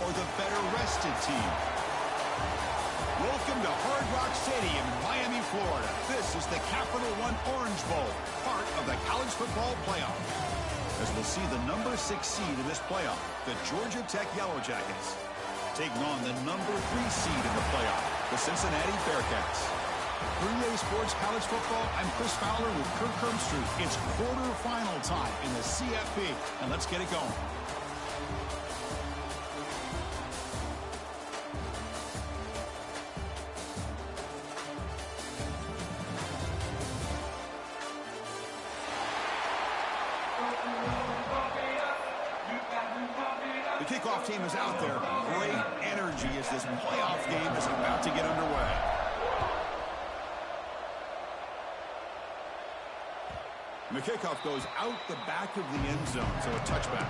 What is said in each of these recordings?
or the better rested team? Welcome to Hard Rock Stadium in Miami, Florida. This is the Capital One Orange Bowl, part of the college football playoff. As we'll see the number 6 seed in this playoff, the Georgia Tech Yellow Jackets, taking on the number 3 seed in the playoff, the Cincinnati Bearcats. For EA Sports College Football, I'm Chris Fowler with Kirk Herbstreit. It's quarterfinal time in the CFP, and let's get it going. The kickoff team is out there. Great energy as this playoff game is about to get underway. And the kickoff goes out the back of the end zone, so a touchback.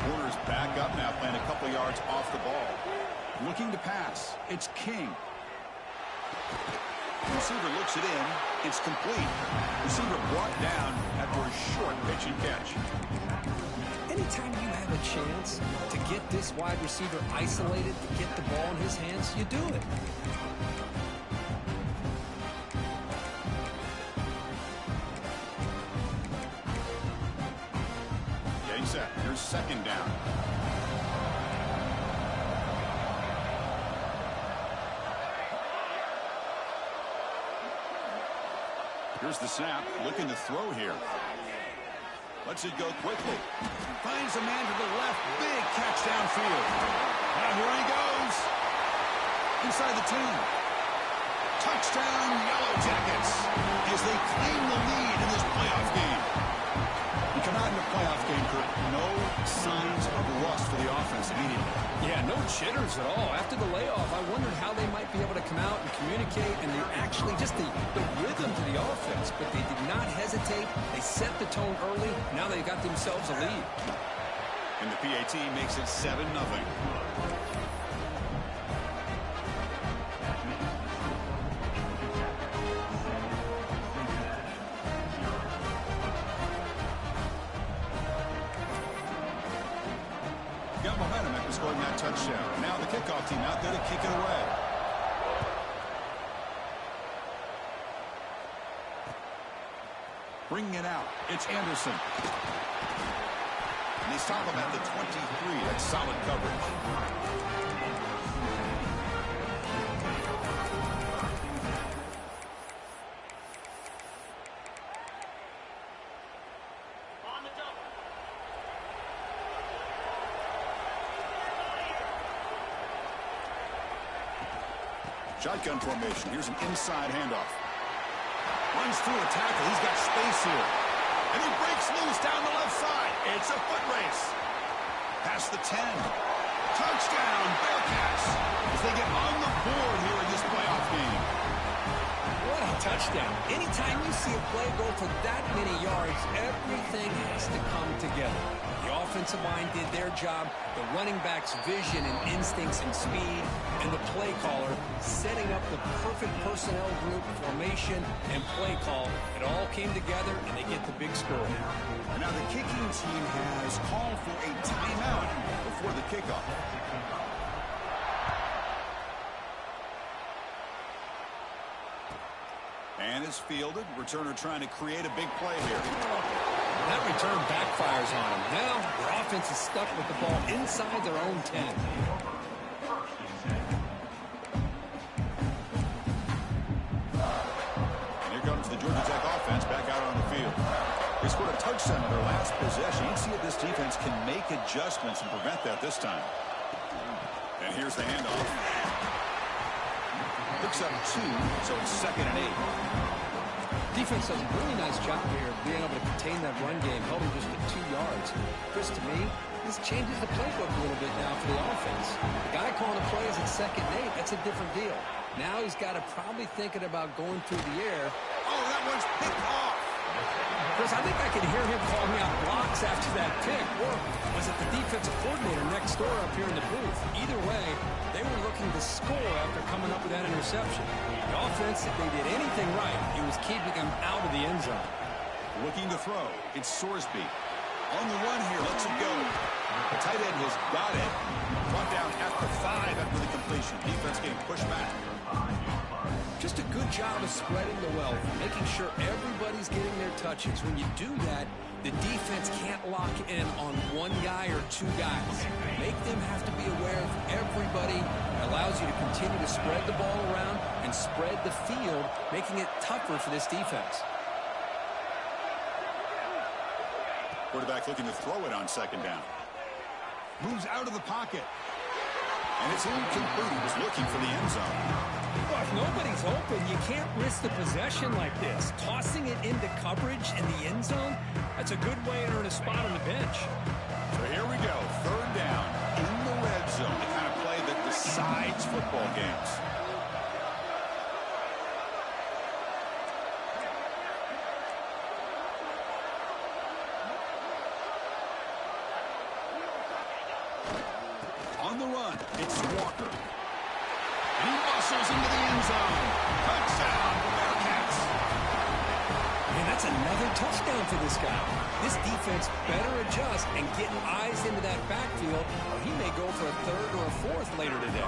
Corner's back up now, playing a couple yards off the ball. Looking to pass. It's King. Receiver looks it in. It's complete. Receiver brought down after a short pitch and catch. Anytime you have a chance to get this wide receiver isolated, to get the ball in his hands, you do it. Getting set. Here's second down. Here's the snap, looking to throw here. Lets it go quickly. Finds a man to the left. Big catch downfield. Now here he goes. Inside the 10. Touchdown, Yellow Jackets, as they claim the lead in this playoff game. You come out in a playoff game, Kirk, no signs of rust for the offense immediately. Yeah, no jitters at all. After the layoff, I wondered how they might be able to come out and communicate, and they're actually just the rhythm to the offense. But they did not hesitate. They set the tone early. Now they got themselves a lead. And the PAT makes it 7-0. Got momentum after scoring that touchdown. Now the kickoff team out there to kick it away. Bringing it out. It's Anderson. And they stop him at the 23. That's solid coverage. Shotgun formation. Here's an inside handoff. Runs through a tackle. He's got space here. And he breaks loose down the left side. It's a foot race. Past the 10. Touchdown, Bearcats, as they get on the board here in this playoff game. What a touchdown. Anytime you see a play go for that many yards, everything has to come together. The offensive line did their job, the running back's vision and instincts and speed, and the play caller setting up the perfect personnel group, formation, and play call. It all came together, and they get the big score. And now the kicking team has called for a timeout before the kickoff. And is fielded. Returner trying to create a big play here. That return backfires on them. Now their offense is stuck with the ball inside their own 10. And here comes the Georgia Tech offense back out on the field. They scored a touchdown in their last possession. You can see if this defense can make adjustments and prevent that this time. And here's the handoff. Picks up 2, so it's 2nd and 8. Defense does a really nice job here being able to contain that run game, holding just at 2 yards. Chris, to me, this changes the playbook a little bit now for the offense. The guy calling the plays at 2nd and 8, that's a different deal. Now he's got to probably thinking about going through the air. Oh, that one's picked off. Chris, I think I can hear him calling out that pick, or was it the defensive coordinator next door up here in the booth? Either way, they were looking to score after coming up with that interception. The offense, if they did anything right, it was keeping them out of the end zone. Looking to throw. It's Sorsby. On the run here, lets it go. The tight end has got it. Brought down after 5 after the completion. Defense getting pushed back. Just a good job of spreading the wealth, making sure everybody's getting their touches. When you do that, the defense can't lock in on one guy or two guys. Make them have to be aware of everybody. It allows you to continue to spread the ball around and spread the field, making it tougher for this defense. Quarterback looking to throw it on second down. Moves out of the pocket. And it's incomplete. He was looking for the end zone. Well, if nobody's open, you can't risk the possession like this. Tossing it into coverage in the end zone, that's a good way to earn a spot on the bench. So here we go. Third down in the red zone. The kind of play that decides football games. On the run, it's Walker. He muscles into the end zone. Touchdown, Bearcats. And that's another touchdown for this guy. This defense better adjust and get eyes into that backfield, or he may go for a third or a fourth later today.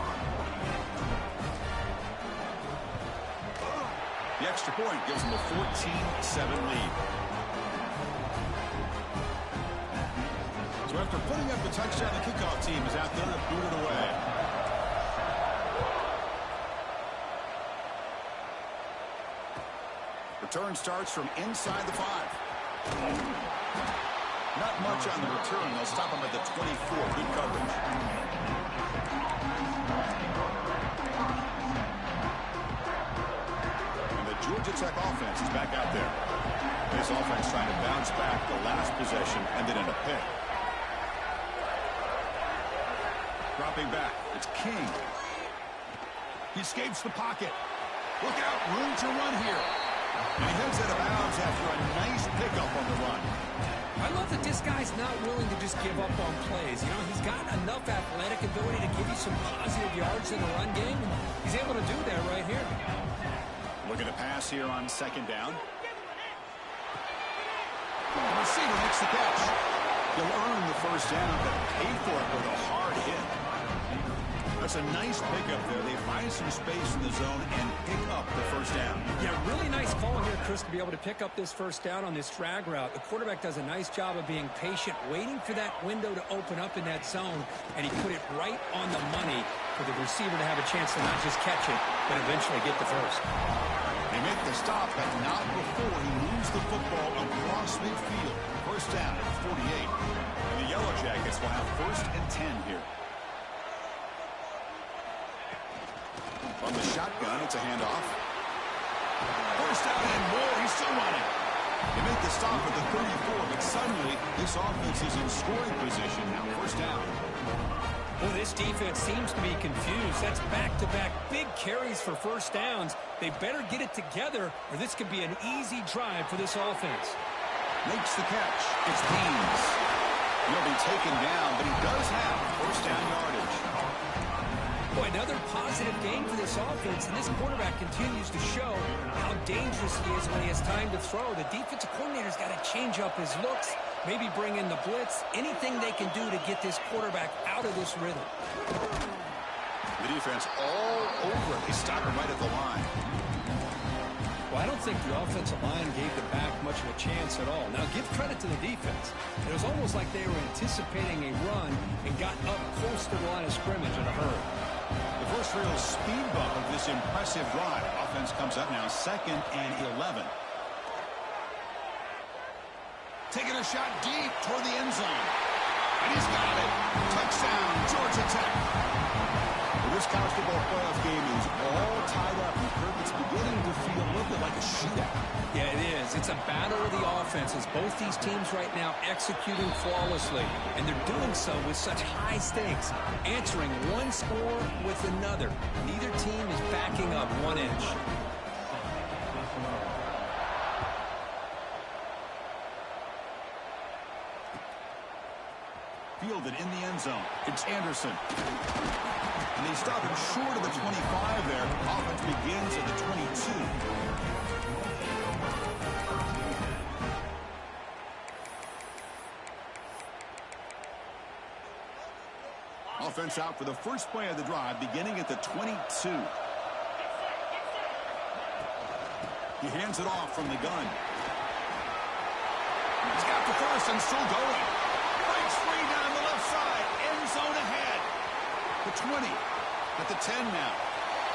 The extra point gives them a 14-7 lead. So after putting up the touchdown, the kickoff team is out there to boot it away. Return starts from inside the 5. Not much on the return. They'll stop him at the 24. Good coverage. And the Georgia Tech offense is back out there. This offense trying to bounce back the last possession, ended in a pick. Dropping back, it's King. He escapes the pocket. Look out, room to run here. And he heads out of bounds after a nice pickup on the run. I love that this guy's not willing to just give up on plays. You know, he's got enough athletic ability to give you some positive yards in the run game. He's able to do that right here. Looking to pass here on second down. The receiver makes the catch. He'll earn the first down, but pay for it with a hard hit. That's a nice pickup there. They find some space in the zone and pick up the first down. Yeah, really nice call here, Chris, to be able to pick up this first down on this drag route. The quarterback does a nice job of being patient, waiting for that window to open up in that zone, and he put it right on the money for the receiver to have a chance to not just catch it, but eventually get the first. They make the stop, but not before he moves the football across midfield. First down at 48. And the Yellow Jackets will have first and 10 here. From the shotgun, it's a handoff. First down and more. He's still running. They make the stop at the 34, but suddenly this offense is in scoring position. Now first down. Well, this defense seems to be confused. That's back-to-back big carries for first downs. They better get it together, or this could be an easy drive for this offense. Makes the catch. It's Deans. He'll be taken down, but he does have first down yardage. Boy, another positive game for this offense, and this quarterback continues to show how dangerous he is when he has time to throw. The defensive coordinator's got to change up his looks, maybe bring in the blitz, anything they can do to get this quarterback out of this rhythm. The defense all over it. They stop him right at the line. Well, I don't think the offensive line gave the back much of a chance at all. Now, give credit to the defense. It was almost like they were anticipating a run and got up close to the line of scrimmage in a hurry. The first real speed bump of this impressive drive. Offense comes up now 2nd and 11. Taking a shot deep toward the end zone. And he's got it. Touchdown, Georgia Tech. This college football playoff game is all tied up. It's beginning to feel a little bit like a shootout. Yeah, it is. It's a battle of the offenses. Both these teams right now executing flawlessly, and they're doing so with such high stakes, answering one score with another. Neither team is backing up one inch. fielded in the end zone. It's Anderson. And they stop him short of the 25 there. Offense begins at the 22. Offense out for the first play of the drive, beginning at the 22. He hands it off from the gun. He's got the first and still going. Breaks free down the left side. End zone ahead. The 20. At the 10 now.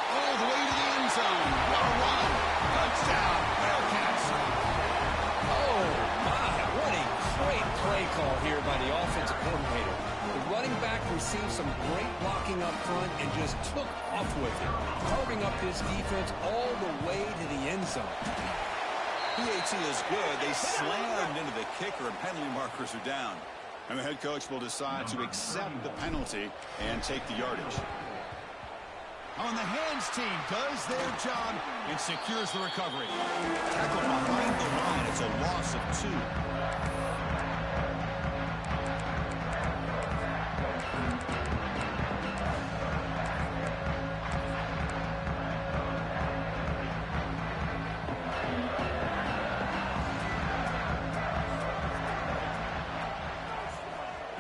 All the way to the end zone. What a run. Touchdown. Bearcats. Oh, my. What a great play call here by the offensive coordinator. The running back received some great blocking up front and just took off with it, carving up this defense all the way to the end zone. PAT is good. They slammed into the kicker, and penalty markers are down. And the head coach will decide to accept the penalty and take the yardage. On the hands team does their job and secures the recovery. Tackle behind the line. It's a loss of 2.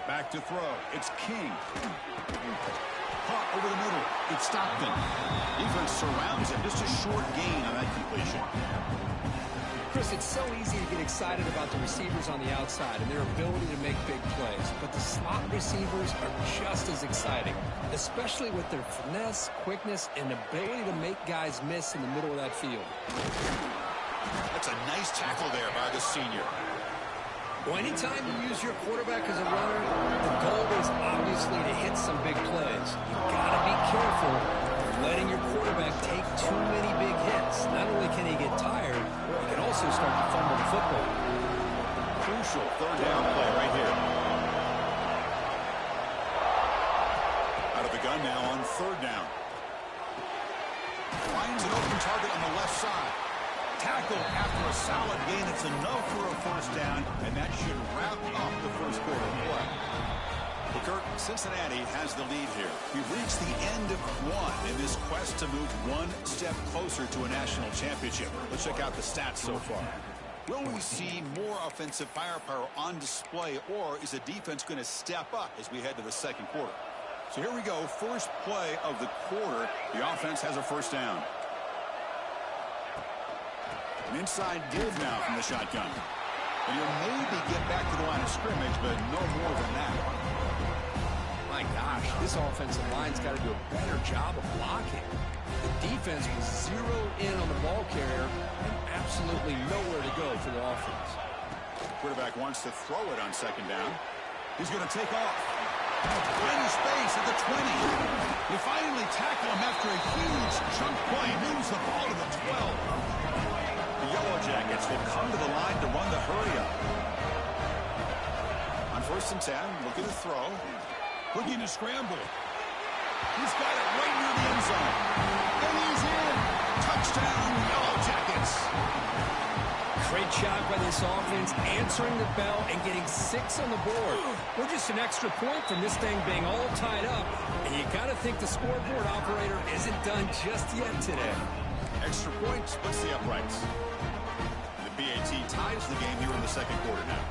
Back to throw. It's King. Caught over the middle. It's Stockton. Defense surrounds him. Just a short gain on that completion. Chris, it's so easy to get excited about the receivers on the outside and their ability to make big plays. But the slot receivers are just as exciting, especially with their finesse, quickness, and ability to make guys miss in the middle of that field. That's a nice tackle there by the senior. Well, anytime you use your quarterback as a runner, the goal is obviously to hit some big plays. You've got to be careful of letting your quarterback take too many big hits. Not only can he get tired, he can also start to fumble the football. Crucial third down play right here. Out of the gun now on third down. Finds an open target on the left side. Tackle after a solid gain. It's enough for a first down, and that should wrap up the first quarter play. Well, Kirk, Cincinnati has the lead here. We've reached the end of one in this quest to move one step closer to a national championship. Let's check out the stats so far. Will we see more offensive firepower on display, or is the defense going to step up as we head to the second quarter? So here we go. First play of the quarter. The offense has a first down. An inside give now from the shotgun. And he'll maybe get back to the line of scrimmage, but no more than that. My gosh, this offensive line's got to do a better job of blocking. The defense was zeroed in on the ball carrier and absolutely nowhere to go for the offense. Quarterback wants to throw it on second down. He's going to take off. Plenty space at the 20. They finally tackle him after a huge chunk play. Moves the ball to the 12. The Yellow Jackets will come to the line to run the hurry-up. On 1st and 10, looking to throw. Looking to scramble. He's got it right near the end zone. And he's in. Touchdown, Yellow Jackets. Great job by this offense, answering the bell and getting 6 on the board. We're just an extra point from this thing being all tied up. And you got to think the scoreboard operator isn't done just yet today. Extra point splits the uprights. The BAT ties the game here in the second quarter now.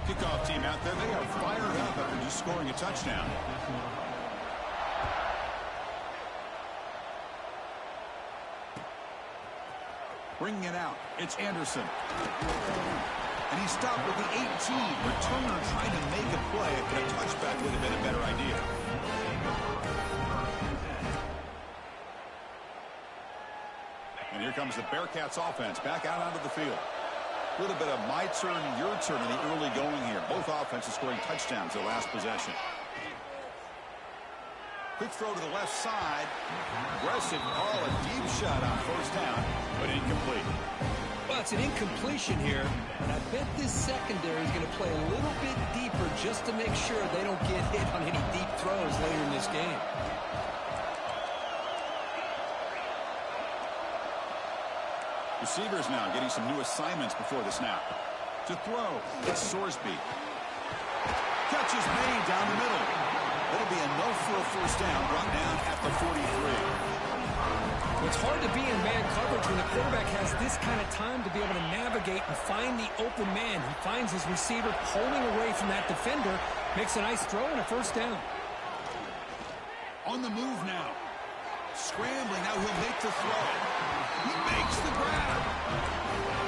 Kickoff team out there, they are fired up after just scoring a touchdown. Bringing it out, it's Anderson. And he stopped with the 18. Returner trying to make a play, but a touchback would have been a better idea. And here comes the Bearcats offense back out onto the field. A little bit of my turn, your turn in the early going here. Both offenses scoring touchdowns their last possession. Quick throw to the left side. Aggressive call, a deep shot on first down, but incomplete. Well, it's an incompletion here, but I bet this secondary is going to play a little bit deeper just to make sure they don't get hit on any deep throws later in this game. Receivers now getting some new assignments before the snap. To throw, it's Sorsby. Catch is made down the middle. It'll be a no for a first down, brought down at the 43. It's hard to be in man coverage when the quarterback has this kind of time to be able to navigate and find the open man. He finds his receiver pulling away from that defender, makes a nice throw and a first down. On the move now. Scrambling, now he'll make the throw. He makes the grab.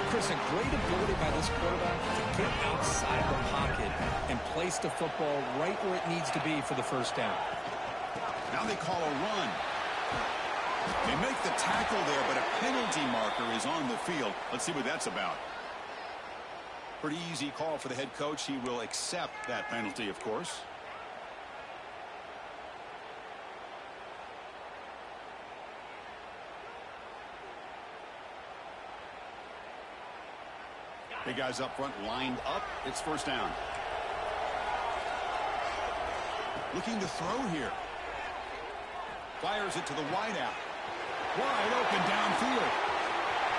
Chris, a great ability by this quarterback to get outside the pocket and place the football right where it needs to be for the first down. Now they call a run. They make the tackle there, but a penalty marker is on the field. Let's see what that's about. Pretty easy call for the head coach. He will accept that penalty, of course. Big guys up front lined up. It's first down. Looking to throw here. Fires it to the wideout. Wide open downfield.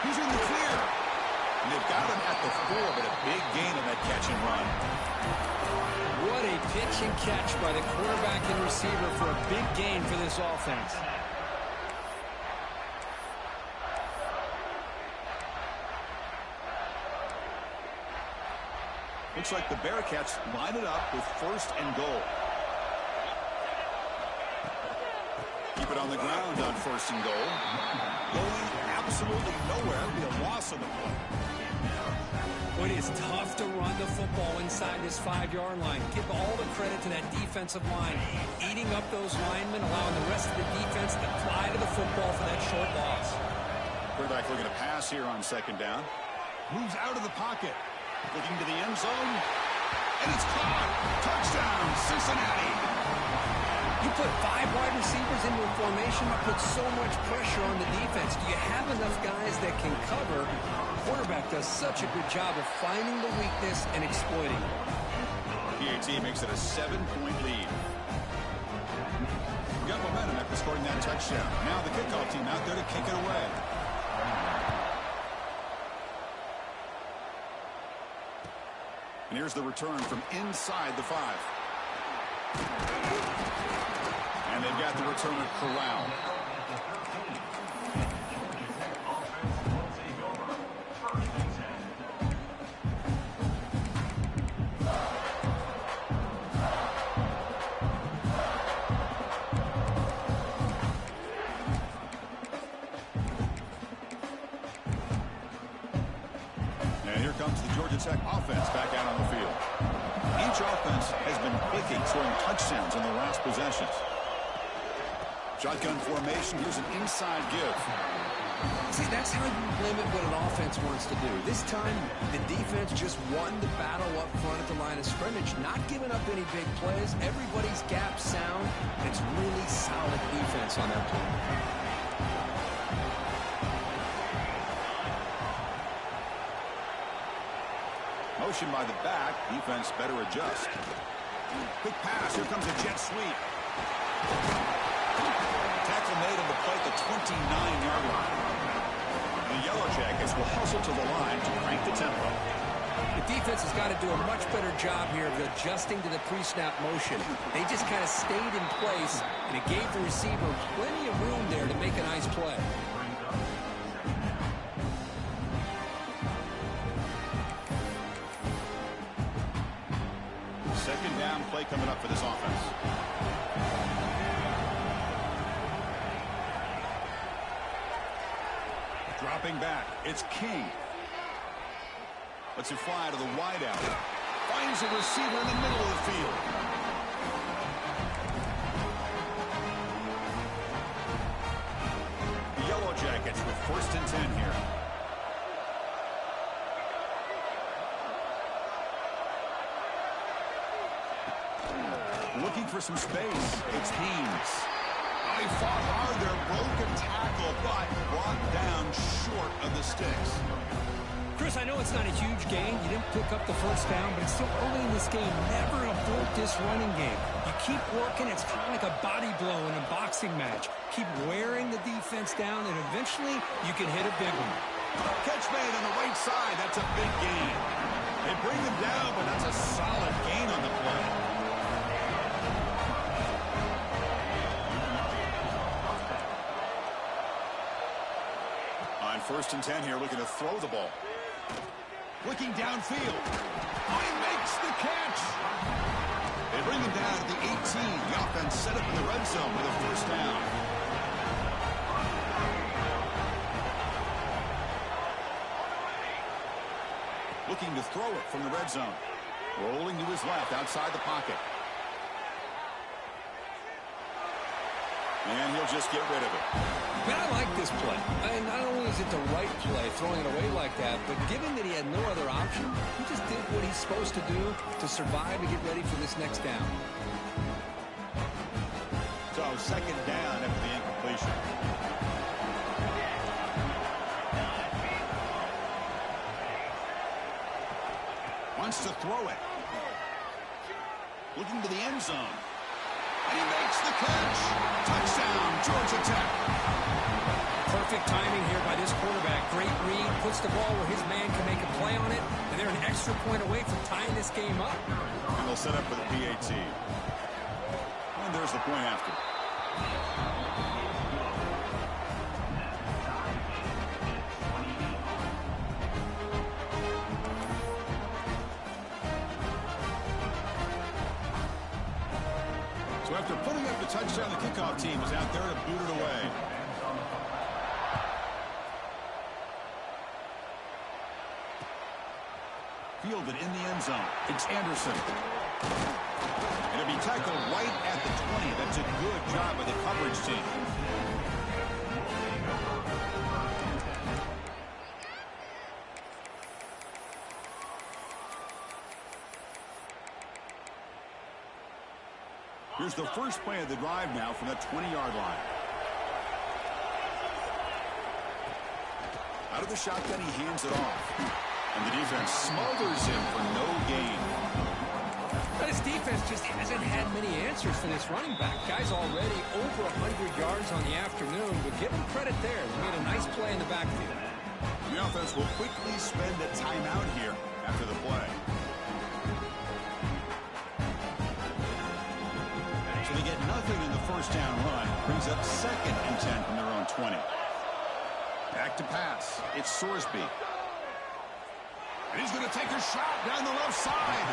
He's in the clear. And they've got him at the 4, but a big gain on that catch and run. What a pitch and catch by the quarterback and receiver for a big gain for this offense. Looks like the Bearcats line it up with first and goal. Keep it on the ground on first and goal. Going absolutely nowhere. It'll be a loss on the play. Well, it is tough to run the football inside this 5-yard line. Give all the credit to that defensive line. Eating up those linemen, allowing the rest of the defense to fly to the football for that short loss. Quarterback looking to pass here on second down. Moves out of the pocket. Looking to the end zone. And it's caught. Touchdown, Cincinnati. You put 5 wide receivers into a formation, you put so much pressure on the defense. Do you have enough guys that can cover? Quarterback does such a good job of finding the weakness and exploiting it. PAT makes it a 7-point lead. We got momentum after scoring that touchdown. Now the kickoff team out there to kick it away. And here's the return from inside the 5. And they've got the returner corralled. Georgia Tech offense back out on the field. Each offense has been clicking, scoring touchdowns in their last possessions. Shotgun formation. Here's an inside give. See, that's how you limit what an offense wants to do. This time, the defense just won the battle up front at the line of scrimmage, not giving up any big plays. Everybody's gap sound. It's really solid defense on that play. Motion by the back. Defense better adjust. Quick pass. Here comes a jet sweep. Tackle made on the play at the 29-yard line. The Yellow Jackets will hustle to the line to crank the tempo. The defense has got to do a much better job here of adjusting to the pre-snap motion. They just kind of stayed in place, and it gave the receiver plenty of room there to make a nice play. Second down play coming up for this offense. Dropping back, it's King. Lets it fly to the wideout. Finds a receiver in the middle of the field. The Yellow Jackets with first and 10 here. Looking for some space. It's Haynes. They fought hard there, broke a tackle, but brought down short of the sticks. Chris, I know it's not a huge gain. You didn't pick up the first down, but it's still early in this game. Never abort this running game. You keep working. It's kind of like a body blow in a boxing match. Keep wearing the defense down, and eventually you can hit a big one. Catch made on the right side. That's a big gain. They bring him down, but that's a solid gain on the play. First and 10 here, looking to throw the ball. Looking downfield. Oh, he makes the catch. They bring him down at the 18. The offense set up in the red zone with a first down. Looking to throw it from the red zone. Rolling to his left outside the pocket. And he'll just get rid of it. Man, I like this play. And not only is it the right play, throwing it away like that, but given that he had no other option, he just did what he's supposed to do to survive and get ready for this next down. So second down after the incompletion. Wants to throw it. Looking to the end zone. And he makes the catch. Touchdown, Georgia Tech. Perfect timing here by this quarterback. Great read. Puts the ball where his man can make a play on it. And they're an extra point away from tying this game up. And they'll set up for the PAT. And there's the point after. So after putting up the touchdown, the kickoff team is out there to boot it away. Fielded in the end zone. It's Anderson. It'll be tackled right at the 20. That's a good job by the coverage team. Here's the first play of the drive now from the 20-yard line. Out of the shotgun, he hands it off. And the defense smothers him for no gain. But his defense just hasn't had many answers for this running back. Guy's already over 100 yards on the afternoon, but give him credit there. He made a nice play in the backfield. The offense will quickly spend a timeout here after the play. So they get nothing in the first down run. Brings up second and 10 from their own 20. Back to pass. It's Sorsby. And he's going to take a shot down the left side.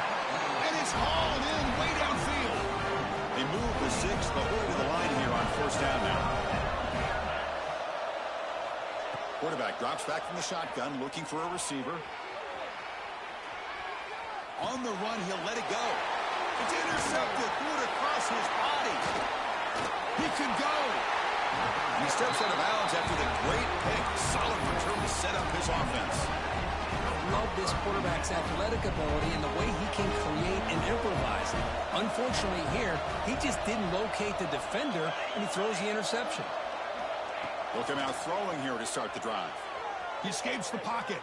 And it's hauled in way downfield. They move the 6 the whole way to the line here on first down now. Quarterback drops back from the shotgun, looking for a receiver. On the run, he'll let it go. It's intercepted. Threw it across his body. He can go. And he steps out of bounds after the great pick. Solid return to set up his offense. Love this quarterback's athletic ability and the way he can create and improvise. Unfortunately here, he just didn't locate the defender, and he throws the interception. Look him out throwing here to start the drive. He escapes the pocket.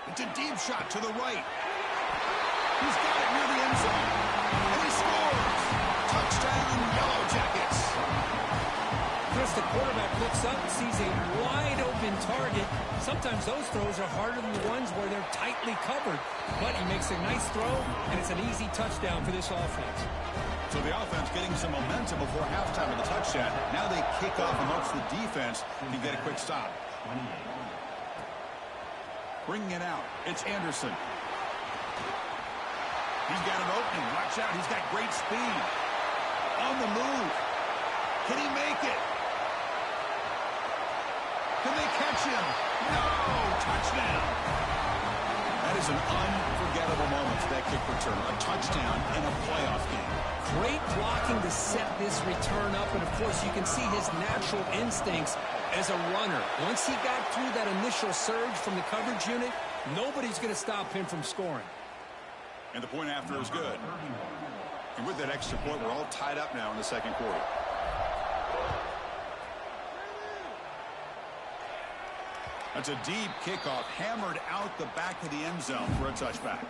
It's a deep shot to the right. He's got it near the end zone. And he scores. Touchdown, Yellow Jackets. Chris, the quarterback looks up, sees a wide-open target. Sometimes those throws are harder than the ones where they're tightly covered. But he makes a nice throw, and it's an easy touchdown for this offense. So the offense getting some momentum before halftime of the touchdown. Now they kick off and hopes the defense can get a quick stop. Bringing it out. It's Anderson. He's got an opening. Watch out. He's got great speed. On the move. Can he make it? Can they catch him? No! Touchdown! That is an unforgettable moment for that kick return. A touchdown in a playoff game. Great blocking to set this return up, and of course you can see his natural instincts as a runner. Once he got through that initial surge from the coverage unit, nobody's going to stop him from scoring. And the point after is good. And with that extra point, we're all tied up now in the second quarter. That's a deep kickoff, hammered out the back of the end zone for a touchback.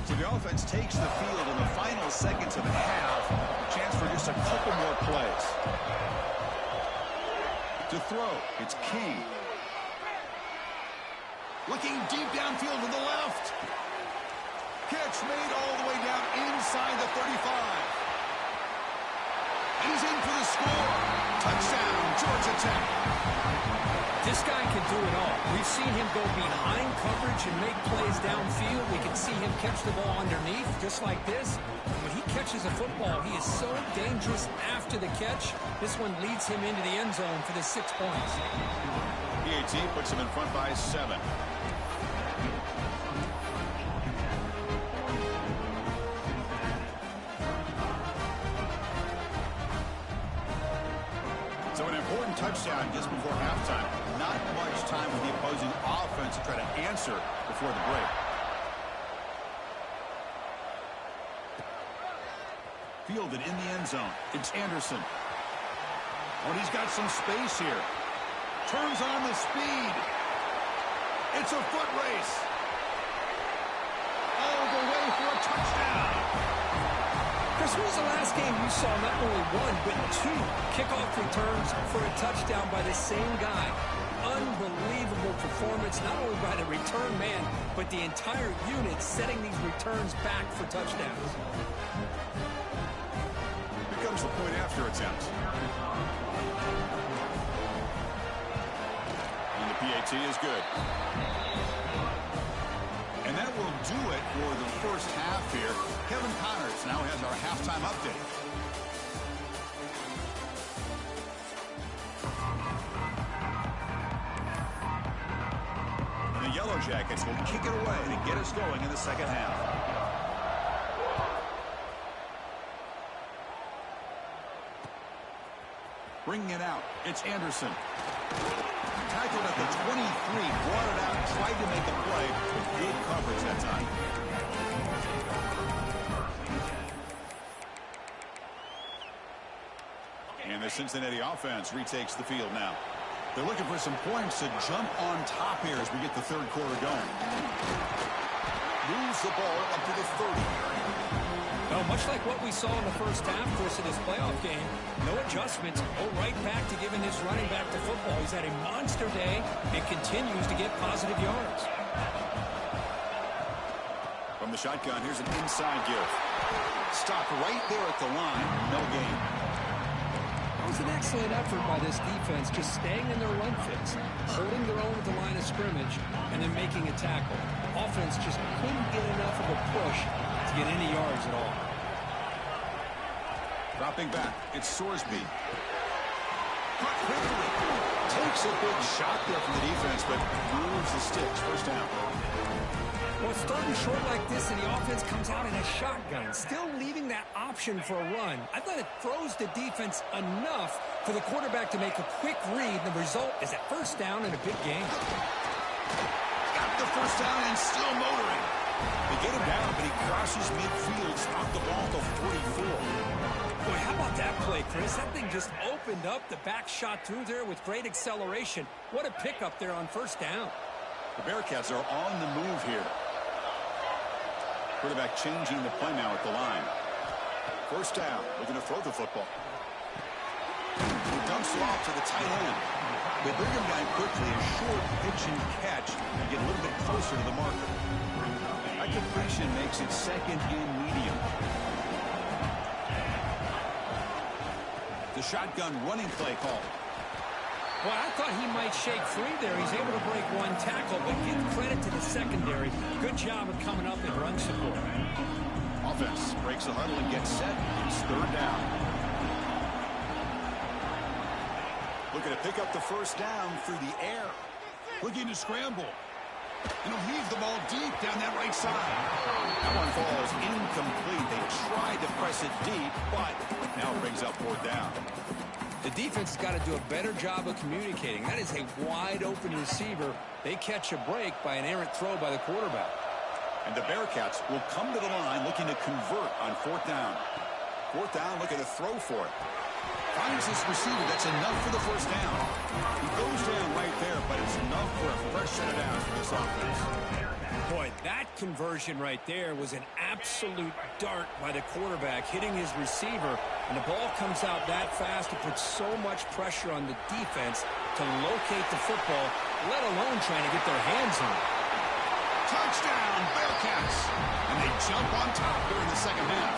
So the offense takes the field in the final seconds of the half. Chance for just a couple more plays. To throw, it's King. Looking deep downfield to the left. Catch made all the way down inside the 35. And he's in for the score. Touchdown, Georgia Tech. This guy can do it all. We've seen him go behind coverage and make plays downfield. We can see him catch the ball underneath, just like this. When he catches a football, he is so dangerous after the catch. This one leads him into the end zone for the 6 points. PAT puts him in front by 7. So an important touchdown just before halftime. Not much time for the opposing offense to try to answer before the break. Fielded in the end zone. It's Anderson. Oh, and he's got some space here. Turns on the speed. It's a foot race. All the way for a touchdown. Chris, when was the last game you saw not only one, but 2 kickoff returns for a touchdown by the same guy? Unbelievable performance, not only by the return man, but the entire unit setting these returns back for touchdowns. Here comes the point after attempt. And the PAT is good. And that will do it for the first half here. Kevin Connors now has our halftime update. And the Yellow Jackets will kick it away to get us going in the second half. Bringing it out, it's Anderson. Tackled at the 23, brought it out, tried to make a play, with good coverage that time. And the Cincinnati offense retakes the field now. They're looking for some points to jump on top here as we get the third quarter going. Moves the ball up to the 30. Well, much like what we saw in the first half, Chris, of this playoff game, no adjustments. Go right back to giving this running back to football. He's had a monster day and continues to get positive yards. From the shotgun, here's an inside give. Stopped right there at the line. No gain. It was an excellent effort by this defense, just staying in their run fits, holding their own at the line of scrimmage, and then making a tackle. Offense just couldn't get enough of a push to get any yards at all. Dropping back, it's Sorsby. Caught quickly. Takes a big shot there from the defense, but moves the sticks. First down. Well, starting short like this, and the offense comes out in a shotgun, still leaving that option for a run. I thought it throws the defense enough for the quarterback to make a quick read. The result is a first down in a big game. Got the first down and still motoring. They get him down, but he crosses midfield, stopped the ball to 44. Boy, how about that play, Chris? That thing just opened up. The back shot through there with great acceleration. What a pickup there on first down. The Bearcats are on the move here. Quarterback changing the play now at the line. First down, looking to throw the football. He dumps it off to the tight end. They bring him down quickly, a short pitch and catch, and get a little bit closer to the marker. That completion makes it second and medium. The shotgun running play call. Well, I thought he might shake free there. He's able to break one tackle, but give credit to the secondary. Good job of coming up and run support. Offense breaks the huddle and gets set. It's third down. Looking to pick up the first down through the air. Looking to scramble. And he'll heave the ball deep down that right side. That one falls incomplete. They tried to press it deep, but now it brings up fourth down. The defense has got to do a better job of communicating. That is a wide-open receiver. They catch a break by an errant throw by the quarterback. And the Bearcats will come to the line looking to convert on fourth down. Fourth down, looking to throw for it. Finds his receiver. That's enough for the first down. He goes down right there, but it's enough for a fresh set of downs for this offense. Boy, that conversion right there was an absolute dart by the quarterback hitting his receiver, and the ball comes out that fast. It puts so much pressure on the defense to locate the football, let alone trying to get their hands on it. Touchdown, Bearcats! And they jump on top here in the second half.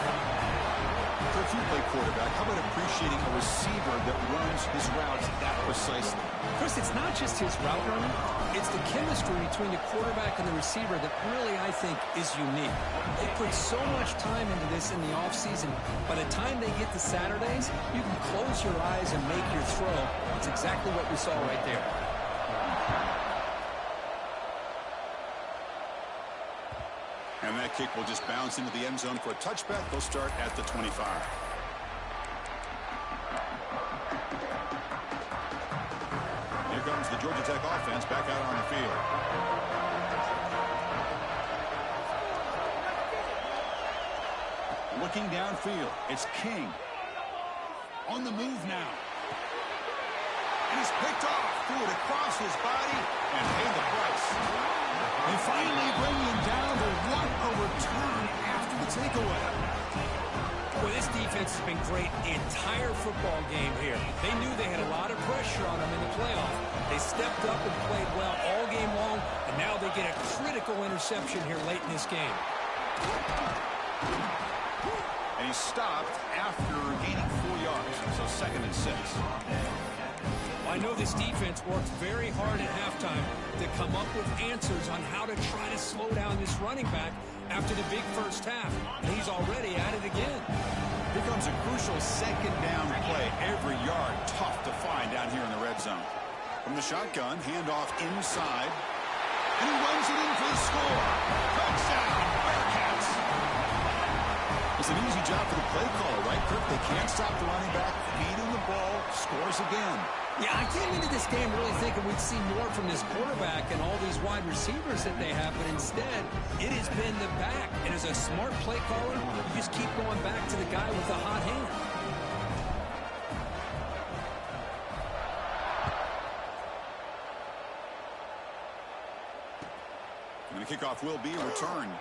So if you play quarterback, how about appreciating a receiver that runs his routes that precisely? Chris, it's not just his route running. It's the chemistry between the quarterback and the receiver that really, I think, is unique. They put so much time into this in the offseason. By the time they get to Saturdays, you can close your eyes and make your throw. It's exactly what we saw right there. And that kick will just bounce into the end zone for a touchback. They'll start at the 25. Here comes the Georgia Tech offense back out on the field. Looking downfield, it's King. On the move now. And he's picked off. Threw it across his body and paid the price. They finally bring him down to want a return after the takeaway. Boy, this defense has been great the entire football game here. They knew they had a lot of pressure on them in the playoff. They stepped up and played well all game long, and now they get a critical interception here late in this game. And he stopped after gaining 4 yards, so 2nd and 6. I know this defense worked very hard at halftime to come up with answers on how to try to slow down this running back after the big first half. And he's already at it again. Here comes a crucial second down play. Every yard tough to find down here in the red zone. From the shotgun, handoff inside. And he runs it in for the score. Touchdown, Bearcats. It's an easy job for the play caller, right, Kirk? They can't stop the running back, feed him the ball, scores again. Yeah, I came into this game really thinking we'd see more from this quarterback and all these wide receivers that they have, but instead, it has been the back. And as a smart play caller, you just keep going back to the guy with the hot hand. And the kickoff will be a return.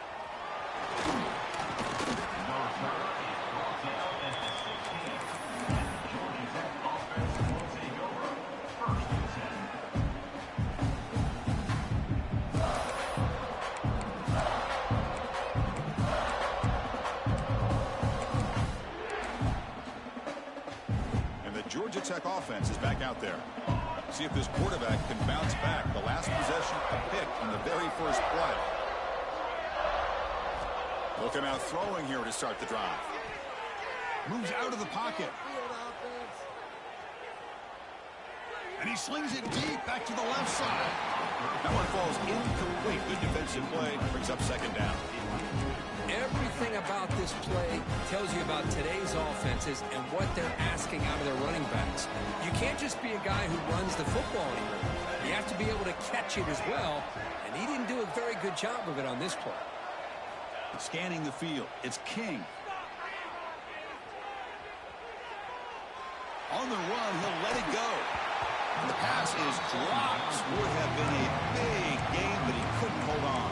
Georgia Tech offense is back out there. See if this quarterback can bounce back. The last possession, a pick on the very first play. Looking out throwing here to start the drive. Moves out of the pocket. And he slings it deep back to the left side. That one falls incomplete. Good defensive play. Brings up second down. Everything about this play tells you about today's offenses and what they're asking out of their running backs. You can't just be a guy who runs the football anymore. You have to be able to catch it as well, and he didn't do a very good job of it on this play. Scanning the field, it's King. On the run, he'll let it go. The pass is dropped. Would have been a big game, but he couldn't hold on.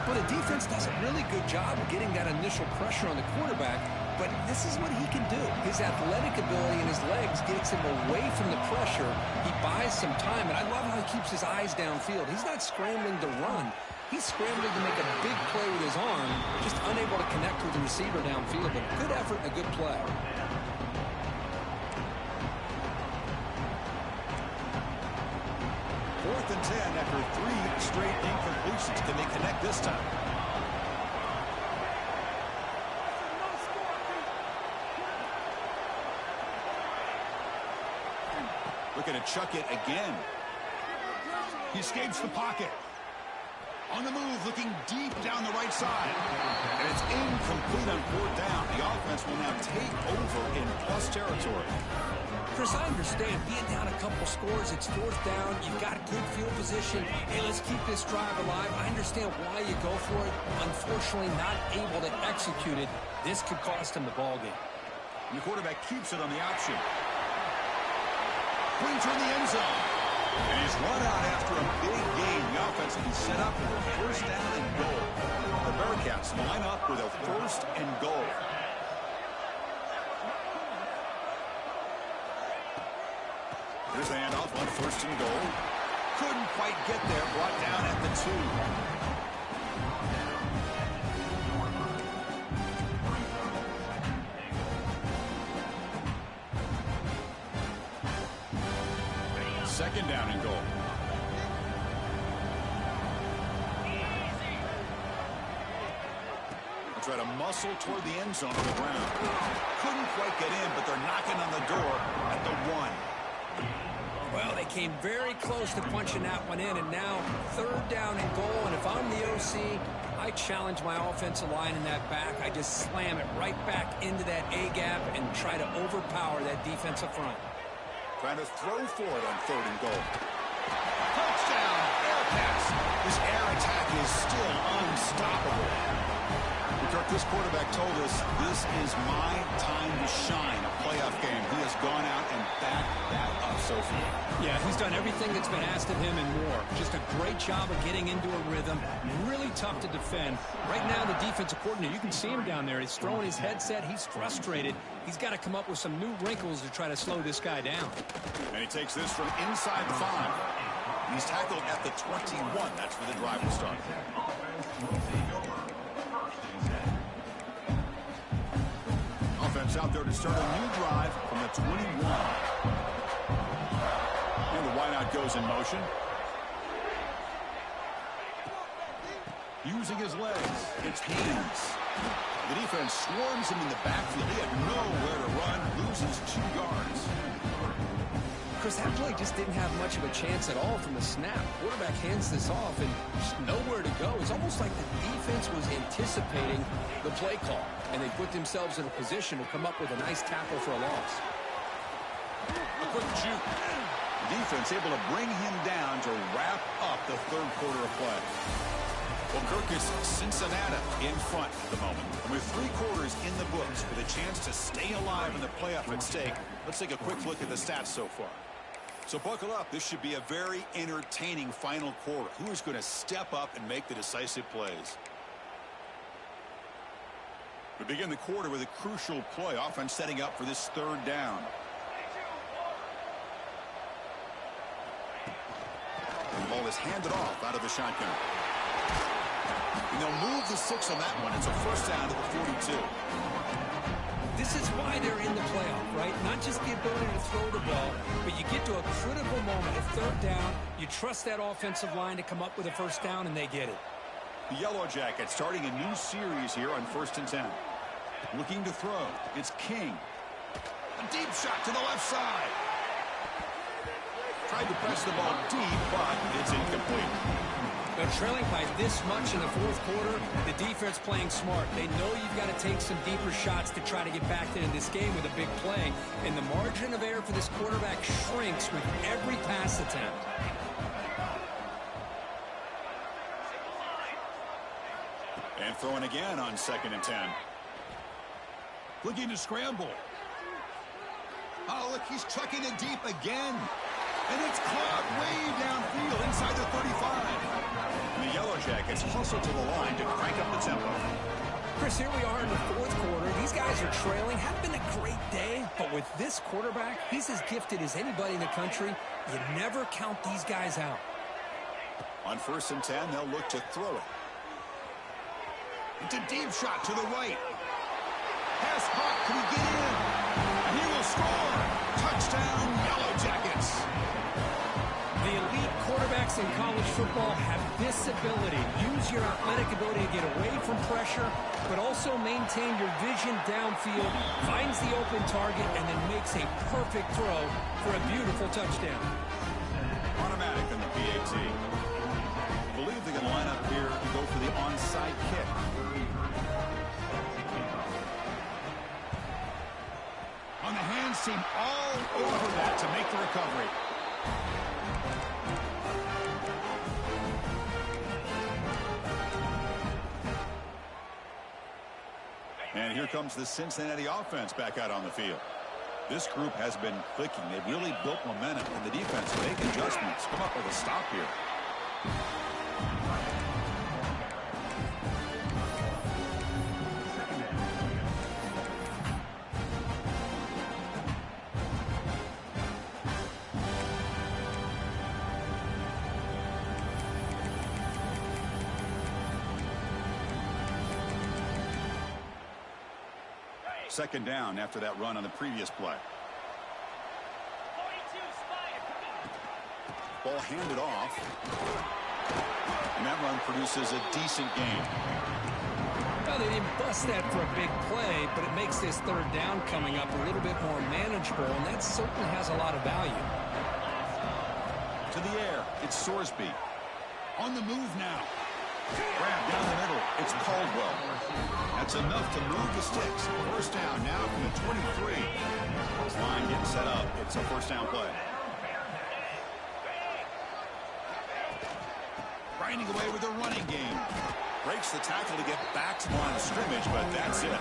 Well, the defense does a really good job of getting that initial pressure on the quarterback, but this is what he can do. His athletic ability and his legs gets him away from the pressure. He buys some time, and I love how he keeps his eyes downfield. He's not scrambling to run. He's scrambling to make a big play with his arm, just unable to connect with the receiver downfield, but good effort and a good play. 4th and 10 after 3 straight incompletions. Can they connect this time? Looking to chuck it again. He escapes the pocket. On the move, looking deep down the right side. And it's incomplete on 4th down. The offense will now take over in plus territory. Chris, I understand being down a couple scores, it's 4th down, you've got good field position. Hey, let's keep this drive alive. I understand why you go for it. Unfortunately, not able to execute it. This could cost him the ball game. And the quarterback keeps it on the option. Brings her in the end zone. And he's run out after a big gain. The offense will be set up with a first down and goal. The Bearcats line up with a first and goal. Here's the handoff on first and goal. Couldn't quite get there. Brought down at the 2. Second down and goal. They'll try to muscle toward the end zone on the ground. Couldn't quite get in, but they're knocking on the door at the 1. Well, they came very close to punching that one in, and now third down and goal. And if I'm the OC, I challenge my offensive line in that back. I just slam it right back into that A-gap and try to overpower that defensive front. Trying to throw for it on third and goal. Touchdown, air pass. This air attack is still unstoppable. Kirk, this quarterback told us this is my time to shine, a playoff game. He has gone out and backed that up so far. Yeah, he's done everything that's been asked of him and more. Just a great job of getting into a rhythm. Really tough to defend. Right now, the defensive coordinator, you can see him down there. He's throwing his headset. He's frustrated. He's got to come up with some new wrinkles to try to slow this guy down. And he takes this from inside the 5. He's tackled at the 21. That's where the drive will start. Offense out there to start a new drive from the 21. And the wideout goes in motion. Using his legs. It's Haynes. The defense swarms him in the backfield. He had nowhere to run. Loses 2 yards. Chris, that play just didn't have much of a chance at all from the snap. Quarterback hands this off and just nowhere to go. It's almost like the defense was anticipating the play call, and they put themselves in a position to come up with a nice tackle for a loss. A quick juke. Defense able to bring him down to wrap up the third quarter of play. Well, Kirk, is Cincinnati in front at the moment. And with 3 quarters in the books with a chance to stay alive in the playoff at stake, let's take a quick look at the stats so far. So buckle up. This should be a very entertaining final quarter. Who is going to step up and make the decisive plays? We begin the quarter with a crucial play. Offense setting up for this third down. The ball is handed off out of the shotgun. And they'll move the 6 on that one. It's a first down to the 42. This is why they're in the playoff, right? Not just the ability to throw the ball, but you get to a critical moment at third down. You trust that offensive line to come up with a first down, and they get it. The Yellow Jackets starting a new series here on 1st and 10. Looking to throw. It's King. A deep shot to the left side. Tried to press the ball deep, but it's incomplete. But trailing by this much in the fourth quarter, the defense playing smart. They know you've got to take some deeper shots to try to get back into this game with a big play. And the margin of error for this quarterback shrinks with every pass attempt. And throwing again on 2nd and 10. Looking to scramble. Oh, look, he's chucking it deep again. And it's caught way downfield inside the 35. And the Yellow Jackets hustle to the line to crank up the tempo. Chris, here we are in the fourth quarter. These guys are trailing. Haven't been a great day, but with this quarterback, he's as gifted as anybody in the country. You never count these guys out. On 1st and 10, they'll look to throw it. It's a deep shot to the right. Pass caught. Can he get in? And he will score. Touchdown, Yellow Jackets. The elite quarterbacks in college football have this ability. Use your athletic ability to get away from pressure, but also maintain your vision downfield, finds the open target, and then makes a perfect throw for a beautiful touchdown. Automatic on the PAT. I believe they can line up here to go for the onside kick. On the hands team all over that to make the recovery. And here comes the Cincinnati offense back out on the field. This group has been clicking. They've really built momentum, and the defense make adjustments. Come up with a stop here. Second down after that run on the previous play. Ball handed off. And that run produces a decent gain. Well, they didn't bust that for a big play, but it makes this third down coming up a little bit more manageable, and that certainly has a lot of value. To the air, it's Sorsby. On the move now. Grab down the middle. It's Caldwell. That's enough to move the sticks. First down now from the 23. Line getting set up. It's a first down play. Grinding away with a running game. Breaks the tackle to get back to the line of scrimmage, but that's it.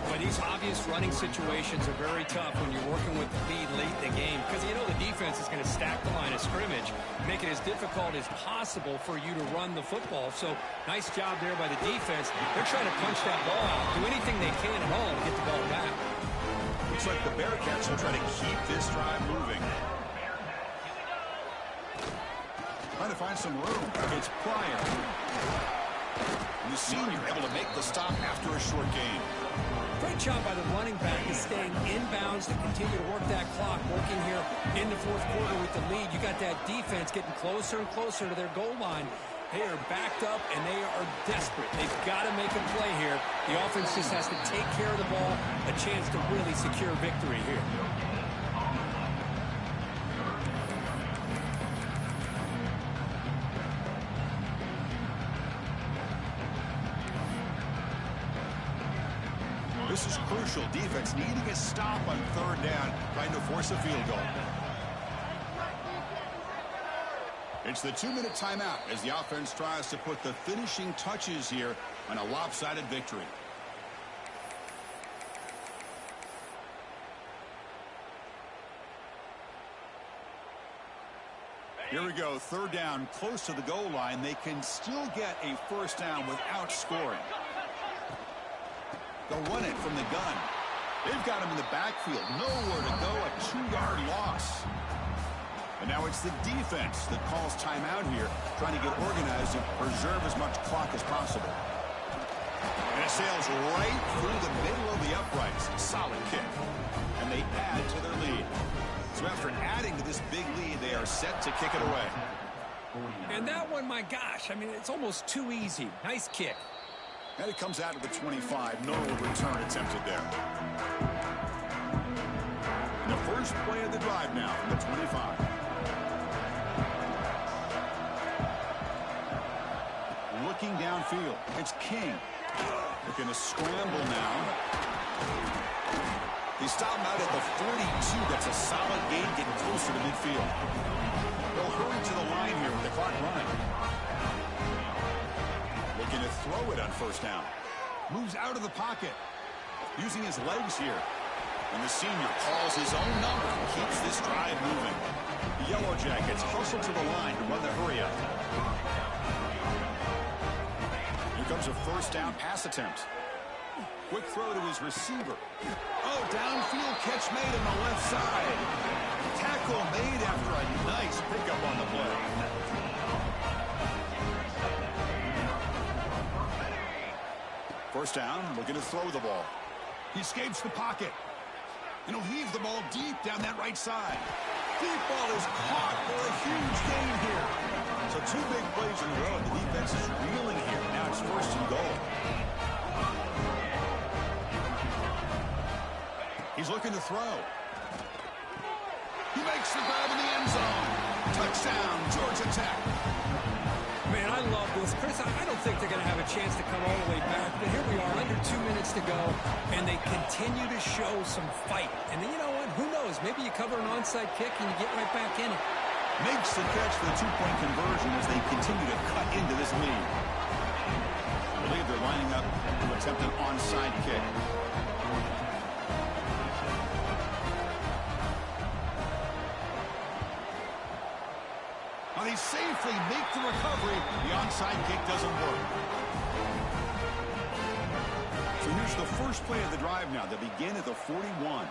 But these obvious running situations are very tough when you're working with the lead late in the game, because you know the defense is going to stack the line of scrimmage, make it as difficult as possible for you to run the football. So nice job there by the defense. They're trying to punch that ball out, do anything they can at all to get the ball back. Looks like the Bearcats will try to keep this drive moving. Trying to find some room. It's Pryor. And the senior able to make the stop after a short gain. Great job by the running back is staying inbounds to continue to work that clock, working here in the fourth quarter with the lead. You got that defense getting closer and closer to their goal line. They are backed up, and they are desperate. They've got to make a play here. The offense just has to take care of the ball, a chance to really secure victory here. This is crucial. Defense needing a stop on third down, trying to force a field goal. It's the 2-minute timeout as the offense tries to put the finishing touches here on a lopsided victory. Here we go. Third down, close to the goal line. They can still get a first down without scoring. They'll run it from the gun. They've got him in the backfield. Nowhere to go. A 2-yard loss. And now it's the defense that calls timeout here, trying to get organized and preserve as much clock as possible. And it sails right through the middle of the uprights. Solid kick. And they add to their lead. So after adding to this big lead, they are set to kick it away. And that one, my gosh, I mean, it's almost too easy. Nice kick. And it comes out to the 25. No return attempted there. And the first play of the drive now from the 25. Looking downfield. It's King. Looking to scramble now. He stopped out at the 42. That's a solid gain, getting closer to midfield. They'll hurry to the line here with the clock running. Looking to throw it on first down. Moves out of the pocket. Using his legs here. And the senior calls his own number and keeps this drive moving. The Yellow Jackets hustle to the line to run the hurry up. Here comes a first down pass attempt. Quick throw to his receiver. Oh, downfield catch made on the left side. Tackle made after a nice pickup on the play. First down, looking to throw the ball. He escapes the pocket. And he'll heave the ball deep down that right side. Deep ball is caught for a huge gain here. So 2 big plays in a row. The defense is reeling here. Now it's first and goal. He's looking to throw. He makes the grab in the end zone. Touchdown, Georgia Tech. Man, I love this. Chris, I don't think they're going to have a chance to come all the way back. But here we are, under 2 minutes to go, and they continue to show some fight. And then, you know what? Who knows? Maybe you cover an onside kick and you get right back in it. Makes the catch for the 2-point conversion as they continue to cut into this lead. I believe they're lining up to attempt an onside kick. They safely make the recovery. The onside kick doesn't work. So here's the first play of the drive now. They begin at the 41.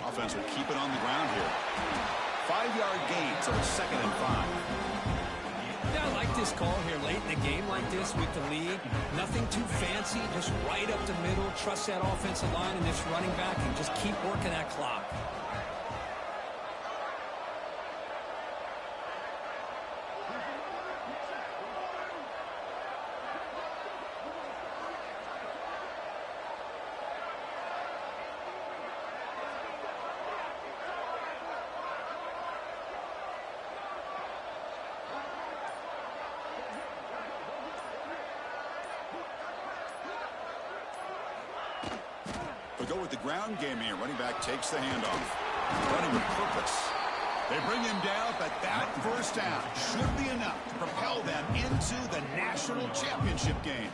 Offense will keep it on the ground here. 5-yard gain, so it's 2nd and 5. Yeah, I like this call here late in a game like this with the lead. Nothing too fancy, just right up the middle. Trust that offensive line and this running back and just keep working that clock. Go with the ground game here. Running back takes the handoff. Running with purpose. They bring him down, but that first down should be enough to propel them into the national championship game.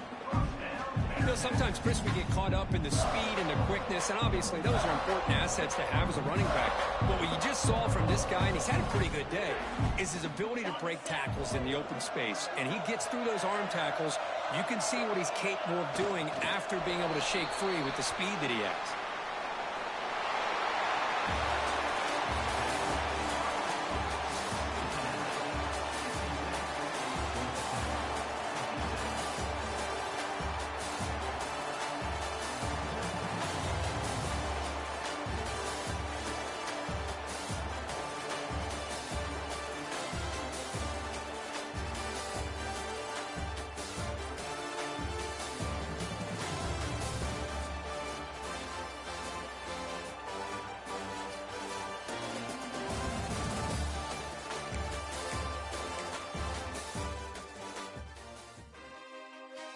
You know, sometimes, Chris, we get caught up in the speed and the quickness, and obviously those are important assets to have as a running back. But what you just saw from this guy, and he's had a pretty good day, is his ability to break tackles in the open space. And he gets through those arm tackles. You can see what he's capable of doing after being able to shake free with the speed that he has.